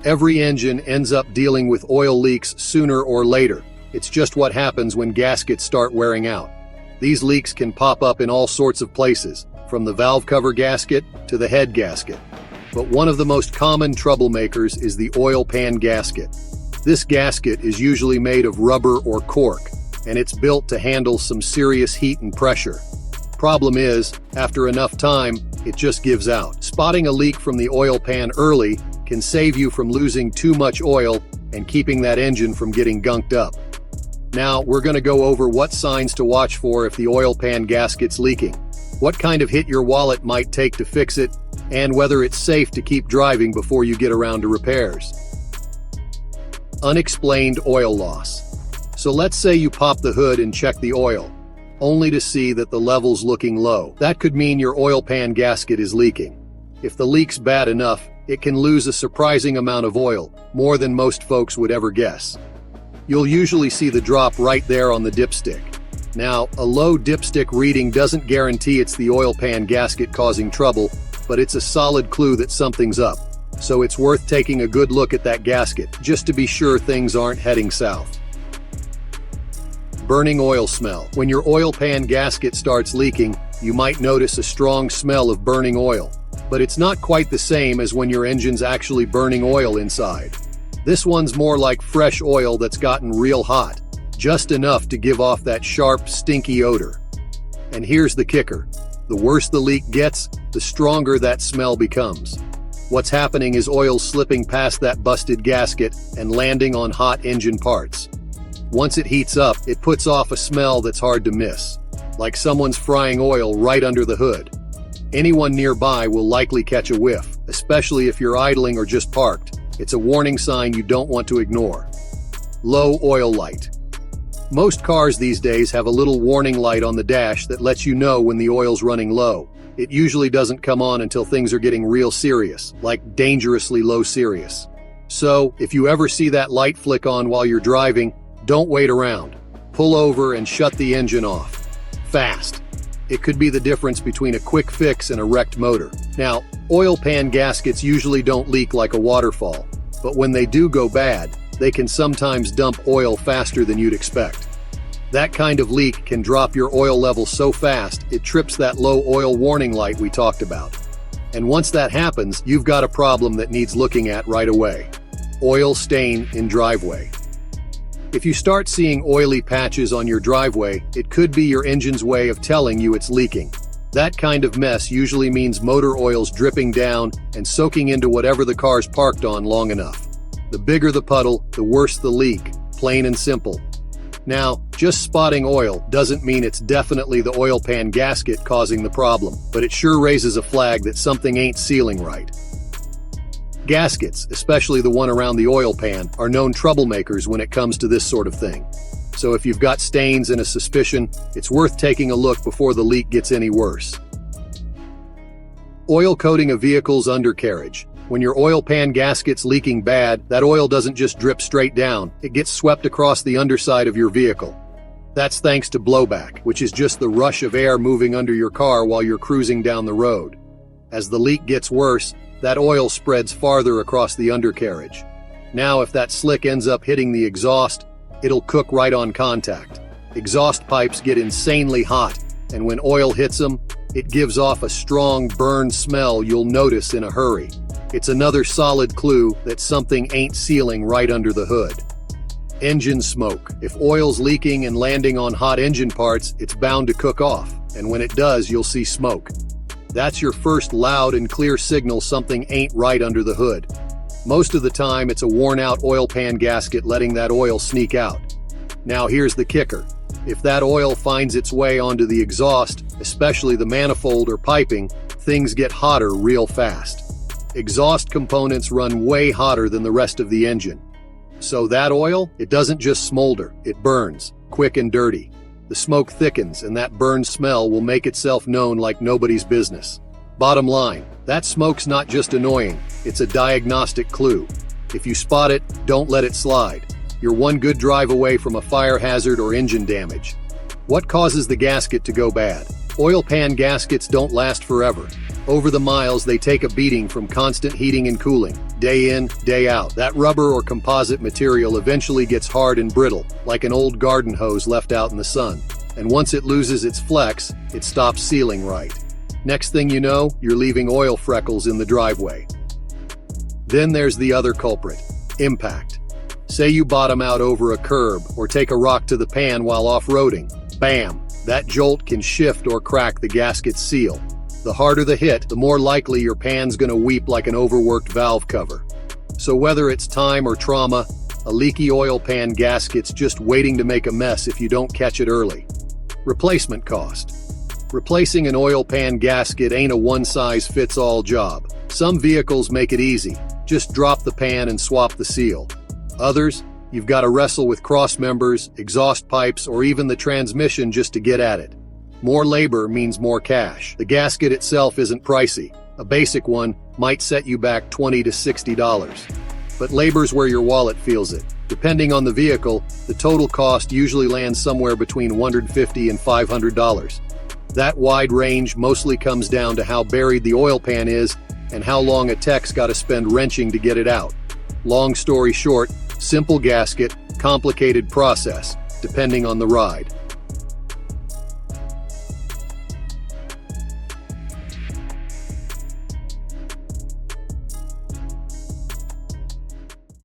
Every engine ends up dealing with oil leaks sooner or later. It's just what happens when gaskets start wearing out. These leaks can pop up in all sorts of places, from the valve cover gasket to the head gasket. But one of the most common troublemakers is the oil pan gasket. This gasket is usually made of rubber or cork, and it's built to handle some serious heat and pressure. Problem is, after enough time, it just gives out. Spotting a leak from the oil pan early can save you from losing too much oil and keeping that engine from getting gunked up. Now, we're going to go over what signs to watch for if the oil pan gasket's leaking, what kind of hit your wallet might take to fix it, and whether it's safe to keep driving before you get around to repairs. Unexplained oil loss. So let's say you pop the hood and check the oil, only to see that the level's looking low. That could mean your oil pan gasket is leaking. If the leak's bad enough, it can lose a surprising amount of oil, more than most folks would ever guess. You'll usually see the drop right there on the dipstick. Now, a low dipstick reading doesn't guarantee it's the oil pan gasket causing trouble, but it's a solid clue that something's up. So it's worth taking a good look at that gasket, just to be sure things aren't heading south. Burning oil smell. When your oil pan gasket starts leaking, you might notice a strong smell of burning oil. But it's not quite the same as when your engine's actually burning oil inside. This one's more like fresh oil that's gotten real hot, just enough to give off that sharp, stinky odor. And here's the kicker. The worse the leak gets, the stronger that smell becomes. What's happening is oil slipping past that busted gasket and landing on hot engine parts. Once it heats up, it puts off a smell that's hard to miss, like someone's frying oil right under the hood. Anyone nearby will likely catch a whiff, especially if you're idling or just parked. It's a warning sign you don't want to ignore. Low oil light. Most cars these days have a little warning light on the dash that lets you know when the oil's running low. It usually doesn't come on until things are getting real serious, like dangerously low serious. So, if you ever see that light flick on while you're driving, don't wait around. Pull over and shut the engine off. Fast. It could be the difference between a quick fix and a wrecked motor. Now, oil pan gaskets usually don't leak like a waterfall, but when they do go bad, they can sometimes dump oil faster than you'd expect. That kind of leak can drop your oil level so fast it trips that low oil warning light we talked about. And once that happens, you've got a problem that needs looking at right away. Oil stain in driveway. If you start seeing oily patches on your driveway, it could be your engine's way of telling you it's leaking. That kind of mess usually means motor oil's dripping down and soaking into whatever the car's parked on long enough. The bigger the puddle, the worse the leak, plain and simple. Now, just spotting oil doesn't mean it's definitely the oil pan gasket causing the problem, but it sure raises a flag that something ain't sealing right. Gaskets, especially the one around the oil pan, are known troublemakers when it comes to this sort of thing. So if you've got stains and a suspicion, it's worth taking a look before the leak gets any worse. Oil coating a vehicle's undercarriage. When your oil pan gasket's leaking bad, that oil doesn't just drip straight down, it gets swept across the underside of your vehicle. That's thanks to blowback, which is just the rush of air moving under your car while you're cruising down the road. As the leak gets worse, that oil spreads farther across the undercarriage. Now, if that slick ends up hitting the exhaust, it'll cook right on contact. Exhaust pipes get insanely hot, and when oil hits them, it gives off a strong burn smell you'll notice in a hurry. It's another solid clue that something ain't sealing right under the hood. Engine smoke. If oil's leaking and landing on hot engine parts, it's bound to cook off, and when it does, you'll see smoke. That's your first loud and clear signal something ain't right under the hood. Most of the time, it's a worn-out oil pan gasket letting that oil sneak out. Now here's the kicker. If that oil finds its way onto the exhaust, especially the manifold or piping, things get hotter real fast. Exhaust components run way hotter than the rest of the engine. So that oil, it doesn't just smolder, it burns, quick and dirty. The smoke thickens and that burn smell will make itself known like nobody's business. Bottom line, that smoke's not just annoying, it's a diagnostic clue. If you spot it, don't let it slide. You're one good drive away from a fire hazard or engine damage. What causes the gasket to go bad? Oil pan gaskets don't last forever. Over the miles, they take a beating from constant heating and cooling, day in, day out. That rubber or composite material eventually gets hard and brittle, like an old garden hose left out in the sun. And once it loses its flex, it stops sealing right. Next thing you know, you're leaving oil freckles in the driveway. Then there's the other culprit, impact. Say you bottom out over a curb or take a rock to the pan while off-roading. Bam! That jolt can shift or crack the gasket's seal. The harder the hit, the more likely your pan's gonna weep like an overworked valve cover. So whether it's time or trauma, a leaky oil pan gasket's just waiting to make a mess if you don't catch it early. Replacement cost. Replacing an oil pan gasket ain't a one-size-fits-all job. Some vehicles make it easy. Just drop the pan and swap the seal. Others, you've got to wrestle with cross members, exhaust pipes, or even the transmission just to get at it. More labor means more cash. The gasket itself isn't pricey. A basic one might set you back $20 to $60. But labor's where your wallet feels it. Depending on the vehicle, the total cost usually lands somewhere between $150 and $500. That wide range mostly comes down to how buried the oil pan is and how long a tech's got to spend wrenching to get it out. Long story short, simple gasket, complicated process, depending on the ride.